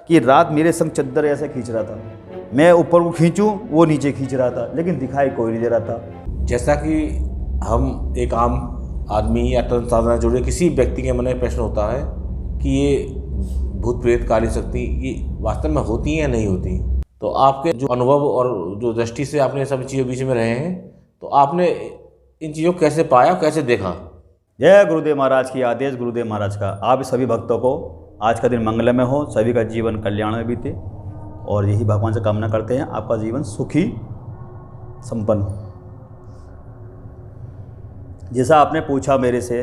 कि रात मेरे संग चद्दर ऐसे खींच रहा था, मैं ऊपर को खींचूं वो नीचे खींच रहा था, लेकिन दिखाई कोई नहीं दे रहा था। जैसा कि हम एक आम आदमी या तंत्र साधना जुड़े किसी व्यक्ति के मन में प्रश्न होता है कि ये भूत प्रेत काली शक्ति ये वास्तव में होती हैं या नहीं होती, तो आपके जो अनुभव और जो दृष्टि से आपने सब चीज़ों बीच में रहे हैं, तो आपने इन चीज़ों को कैसे पाया, कैसे देखा? जय गुरुदेव महाराज की आदेश गुरुदेव महाराज का। आप सभी भक्तों को आज का दिन मंगलमय हो, सभी का जीवन कल्याण में बीते और यही भगवान से कामना करते हैं आपका जीवन सुखी संपन्न। जैसा आपने पूछा मेरे से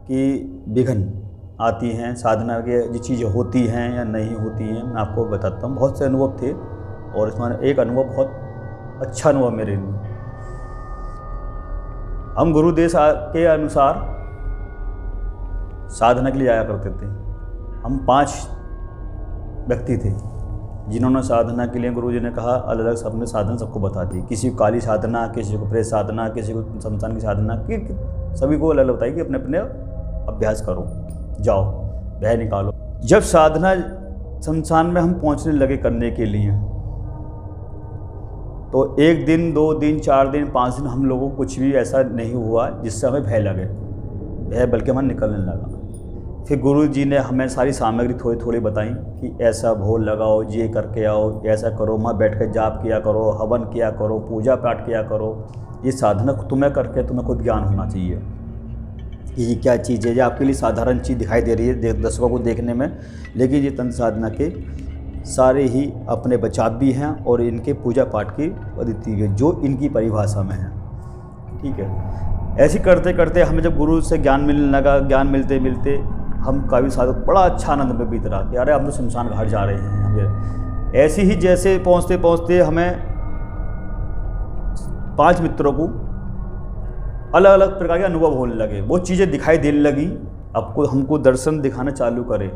कि विघ्न आती हैं, साधना के जो चीज़ें होती हैं या नहीं होती हैं, मैं आपको बताता हूँ। बहुत से अनुभव थे और इसमें एक अनुभव बहुत अच्छा अनुभव मेरे लिए। हम गुरुदेव के अनुसार साधना के लिए आया करते थे। हम 5 व्यक्ति थे जिन्होंने साधना के लिए गुरु जी ने कहा अलग अलग सबने साधना सबको बता दी। किसी को काली साधना, किसी को प्रेत साधना, किसी को शमशान की साधना, सभी को अलग अलग बताई कि अपने अपने अभ्यास करो, जाओ भय निकालो। जब साधना शमशान में हम पहुंचने लगे करने के लिए, तो 1 दिन 2 दिन 4 दिन 5 दिन हम लोगों को कुछ भी ऐसा नहीं हुआ जिससे हमें भय लगे, भय बल्कि हमें निकलने लगा। फिर गुरु जी ने हमें सारी सामग्री थोड़ी थोड़ी बताई कि ऐसा भोग लगाओ, ये करके आओ, ऐसा करो, वहाँ बैठ कर जाप किया करो, हवन किया करो, पूजा पाठ किया करो। ये साधना तुम्हें करके तुम्हें खुद ज्ञान होना चाहिए ये क्या चीज़ है। ये आपके लिए साधारण चीज़ दिखाई दे रही है दर्शकों को देखने में, लेकिन ये तंत्र साधना के सारे ही अपने बचाव भी हैं और इनके पूजा पाठ की पद्धति है जो इनकी परिभाषा में है। ठीक है, ऐसे करते करते हमें जब गुरु से ज्ञान मिलने लगा, ज्ञान मिलते मिलते हम काफ़ी सालों बड़ा अच्छा आनंद में बीत रहा कि अरे हम तो शमशान घाट जा रहे हैं। हमें ऐसे ही जैसे पहुँचते पहुँचते हमें 5 मित्रों को अलग अलग प्रकार के अनुभव होने लगे, वो चीज़ें दिखाई देने लगी। आपको हमको दर्शन दिखाना चालू करे,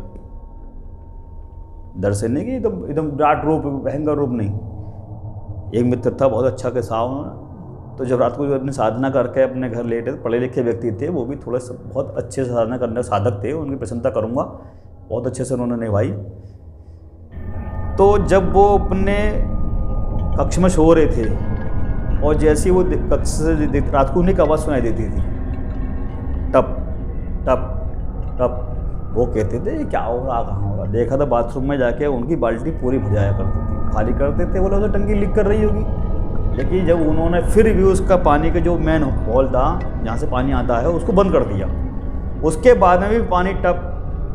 दर्शन नहीं कि एकदम विराट रूप भयंकर रूप नहीं। एक मित्र था बहुत अच्छा के साथ, तो जब रात को अपनी साधना करके अपने घर लेटे, पढ़े लिखे व्यक्ति थे, वो भी थोड़ा सा बहुत अच्छे से साधना करने साधक थे, उनकी प्रशंसा करूँगा, बहुत अच्छे से उन्होंने निभाई। तो जब वो अपने कक्ष में सो रहे थे और जैसे वो कक्ष से रात को उन्हें आवाज़ सुनाई देती थी, टप टप टप, वो कहते थे ये क्या हो रहा, कहाँ हो रहा। देखा था बाथरूम में जाके उनकी बाल्टी पूरी भजाया करती थी, खाली करते थे, बोला तो टंकी लीक कर रही होगी। लेकिन जब उन्होंने फिर भी उसका पानी का जो मेन होल था जहाँ से पानी आता है उसको बंद कर दिया, उसके बाद में भी पानी टप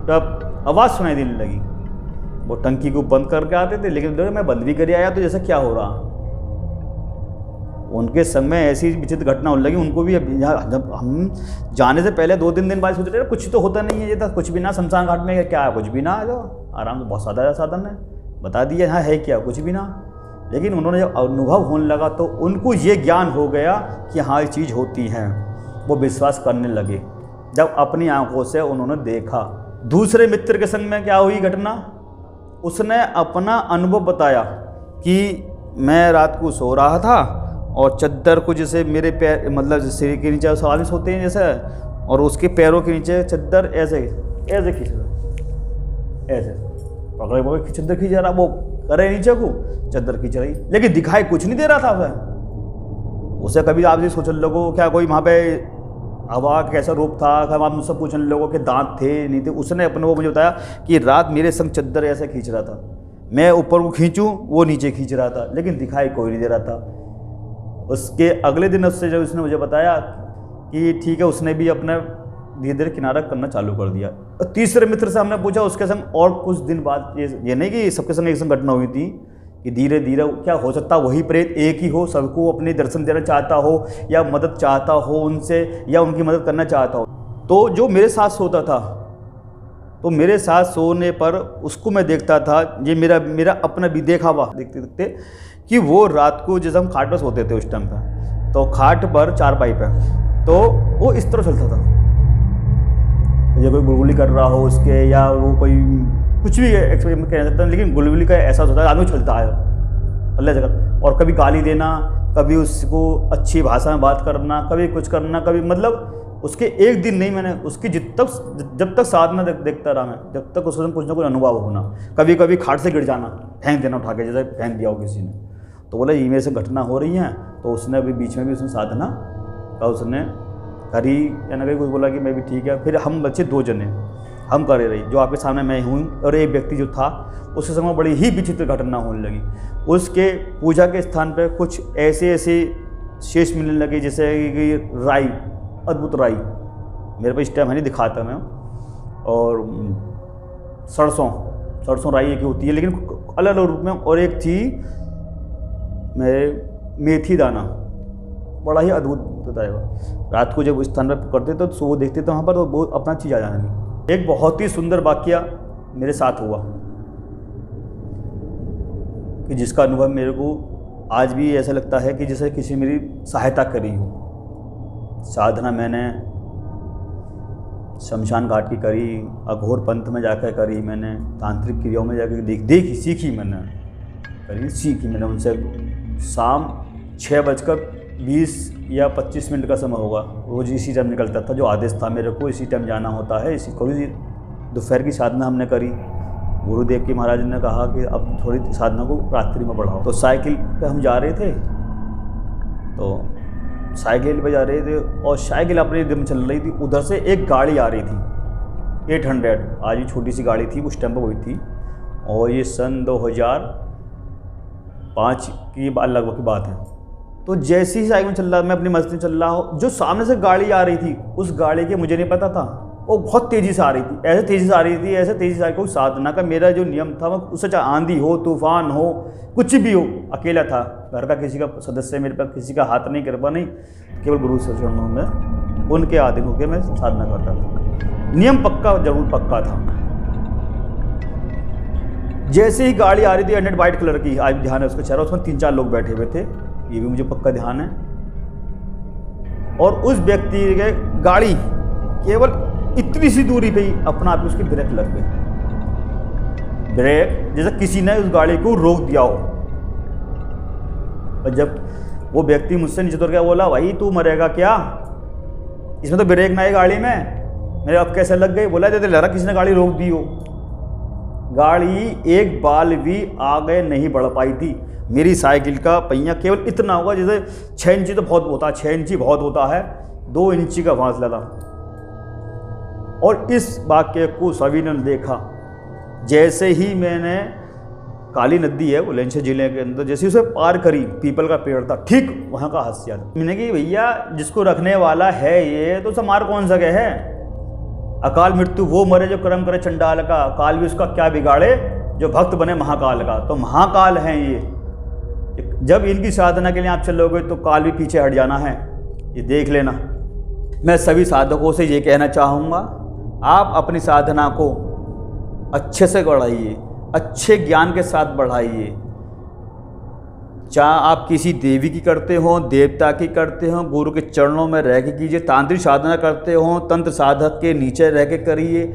टप आवाज़ सुनाई देने लगी। वो टंकी को बंद करके आते थे, लेकिन मैं बंद भी कर आया तो जैसा क्या हो रहा। उनके संग में ऐसी विचित्र घटना होने लगी। उनको भी जब हम जाने से पहले 2-3 दिन बाद सोच रहे कुछ तो होता नहीं है, ये था कुछ भी ना, शमशान घाट में क्या है, कुछ भी ना, आ जाओ आराम से, बहुत सादा साधन है, बता दिया हाँ है क्या, कुछ भी ना। लेकिन उन्होंने जब अनुभव होने लगा तो उनको ये ज्ञान हो गया कि हाँ ये चीज़ होती है, वो विश्वास करने लगे। जब अपनी आंखों से उन्होंने देखा। दूसरे मित्र के संग में क्या हुई घटना, उसने अपना अनुभव बताया कि मैं रात को सो रहा था और चद्दर को जैसे मेरे पैर मतलब सिर के नीचे आदमी सोते हैं जैसे, और उसके पैरों के नीचे चद्दर ऐसे ऐसे खींच रहा, ऐसे पकड़े पकड़े चद्दर खींच रहा, वो करे नीचे को चद्दर खींच रही, लेकिन दिखाई कुछ नहीं दे रहा था वह। उसे कभी आप जी सोचने लोगों क्या कोई वहाँ पे हवा कैसा रूप था, कभी आप मुझसे पूछने लोगों के दांत थे नहीं थे। उसने अपने वो मुझे बताया कि रात मेरे संग चद्दर ऐसे खींच रहा था, मैं ऊपर को खींचूँ वो नीचे खींच रहा था, लेकिन दिखाई कोई नहीं दे रहा था। उसके अगले दिन उससे जब उसने मुझे बताया कि ठीक है, उसने भी अपना धीरे धीरे किनारा करना चालू कर दिया। और तीसरे मित्र से हमने पूछा उसके संग और कुछ दिन बाद, ये नहीं कि सबके संग एक संग घटना हुई थी, कि धीरे धीरे क्या हो सकता वही प्रेत एक ही हो, सबको अपने दर्शन देना चाहता हो या मदद चाहता हो उनसे, या उनकी मदद करना चाहता हो। तो जो मेरे साथ सोता था, तो मेरे साथ सोने पर उसको मैं देखता था, ये मेरा अपना भी देखा हुआ देखते देखते कि वो रात को जैसे हम खाट पर सोते थे उस टाइम पर, तो खाट पर चारपाई पे, तो वो इस तरह चलता था, ये कोई गुलगुली कर रहा हो उसके, या वो कोई कुछ भी एक्सपेरिमेंट कह सकता है, लेकिन गुलगुली का एहसास होता है आदमी चलता है अल्लाह जगह। और कभी गाली देना, कभी उसको अच्छी भाषा में बात करना, कभी कुछ करना, कभी मतलब उसके एक दिन नहीं, मैंने उसकी जब तक साधना देखता रहा मैं, जब तक उसमें कुछ ना कुछ अनुभव होना। कभी कभी खाट से गिर जाना, फेंक देना उठा के, जैसे फेंक दिया हो किसी ने। तो बोला ये मेरे से घटना हो रही है। तो उसने अभी बीच में भी उसने साधना का उसने करी या ना करी, कुछ बोला कि मैं भी ठीक है। फिर हम बच्चे 2 जने हम करे रही, जो आपके सामने मैं हूँ और एक व्यक्ति जो था, उसके समय बड़ी ही विचित्र घटना होने लगी। उसके पूजा के स्थान पर कुछ ऐसे शेष मिलने लगे, जैसे कि राई, अद्भुत राई, मेरे पास इस टाइम है नहीं, दिखाता मैं। और सरसों राई की होती है, लेकिन अलग अलग रूप में। और एक थी मेथी दाना, बड़ा ही अद्भुत बताएगा। रात को जब उस स्थान पर करते तो वो देखते थे वहाँ पर, तो वो अपना चीज़ आ जाने लगी। एक बहुत ही सुंदर वाकया मेरे साथ हुआ कि जिसका अनुभव मेरे को आज भी ऐसा लगता है कि जैसे किसी मेरी सहायता करी हो। साधना मैंने शमशान घाट की करी, अघोर पंथ में जाकर करी मैंने, तांत्रिक क्रियाओं में जाकर सीखी मैंने उनसे। शाम 6:20 या 25 मिनट का समय होगा, रोज़ इसी टाइम निकलता था, जो आदेश था मेरे को, इसी टाइम जाना होता है। इसी को भी दोपहर की साधना हमने करी। गुरुदेव की महाराज ने कहा कि अब थोड़ी साधना को रात्रि में बढ़ाओ। तो साइकिल पे हम जा रहे थे, तो साइकिल पे जा रहे थे और साइकिल अपने एकदम चल रही थी। उधर से एक गाड़ी आ रही थी 800, आज भी छोटी सी गाड़ी थी, उस टाइम पर हुई थी। और ये सन 2005 की लगभग की बात है। तो जैसे ही साइकिल में चल रहा, मैं अपनी मस्ती में चल रहा हूँ, जो सामने से गाड़ी आ रही थी, उस गाड़ी के मुझे नहीं पता था, वो बहुत तेज़ी से आ रही थी, ऐसे तेज़ी से आ रही थी, ऐसे तेज़ी से आ रही। कोई साधना का मेरा जो नियम था, वो उससे चाहे आंधी हो, तूफान हो, कुछ भी हो, अकेला था, घर का किसी का सदस्य मेरे पास, किसी का हाथ नहीं, कृपा नहीं, केवल गुरु से चरणों में उनके आधीन होकर मैं साधना करता था। नियम पक्का, जरूर पक्का था। जैसे ही गाड़ी आ रही थी 100 वाइट कलर की, आज ध्यान है उसका चेहरा, उसमें 3-4 लोग बैठे हुए थे, ये भी मुझे पक्का ध्यान है। और उस व्यक्ति के गाड़ी केवल इतनी सी दूरी पे ही अपना आप उसकी ब्रेक लग गई, ब्रेक जैसे किसी ने उस गाड़ी को रोक दिया हो। और जब वो व्यक्ति मुझसे नीचे उतर गया, बोला भाई तू मरेगा क्या, इसमें तो ब्रेक ना है गाड़ी में। मेरे अब कैसे लग गई, बोला जैसे लग रहा किसी ने गाड़ी रोक दी हो। गाड़ी एक बाल भी आगे नहीं बढ़ पाई थी। मेरी साइकिल का पहिया केवल इतना होगा, जैसे 6 इंची तो बहुत होता है, 6 इंची बहुत होता है, 2 इंची का फासला था। और इस वाक्य को सभी ने देखा। जैसे ही मैंने, काली नदी है बुलंदशहर जिले के अंदर, जैसे उसे पार करी, पीपल का पेड़ था, ठीक वहाँ का हादसा था। मैंने कहा भैया जिसको रखने वाला है ये, तो समार कौन सा है। अकाल मृत्यु वो मरे जो कर्म करे चंडाल का, काल भी उसका क्या बिगाड़े जो भक्त बने महाकाल का। तो महाकाल हैं ये। जब इनकी साधना के लिए आप चलोगे तो काल भी पीछे हट जाना है, ये देख लेना। मैं सभी साधकों से ये कहना चाहूँगा, आप अपनी साधना को अच्छे से बढ़ाइए, अच्छे ज्ञान के साथ बढ़ाइए। चाहे आप किसी देवी की करते हो, देवता की करते हो, गुरु के चरणों में रह के कीजिए। तांत्रिक साधना करते हो, तंत्र साधक के नीचे रह के करिए।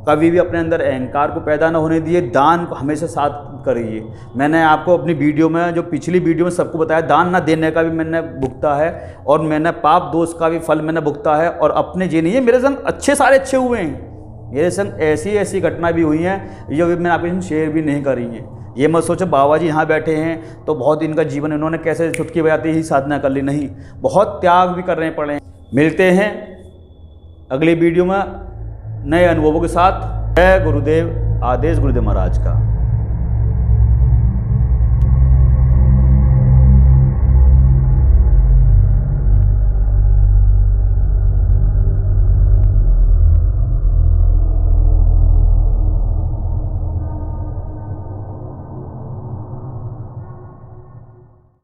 कभी भी अपने अंदर अहंकार को पैदा न होने दिए। दान को हमेशा साथ करिए। मैंने आपको अपनी वीडियो में, जो पिछली वीडियो में सबको बताया, दान ना देने का भी मैंने भुगता है, और मैंने पाप दोष का भी फल मैंने भुगता है। और अपने ये नहीं है, मेरे संग सारे अच्छे हुए हैं। मेरे संग ऐसी घटना भी हुई हैं जो मैंने आपके शेयर भी नहीं करी है। ये मत सोचो बाबा जी यहाँ बैठे हैं तो बहुत इनका जीवन इन्होंने कैसे चुटकी बजाते ही साधना कर ली, नहीं, बहुत त्याग भी करने पड़े हैं। मिलते हैं अगली वीडियो में नए अनुभवों के साथ। जय गुरुदेव। आदेश गुरुदेव महाराज का।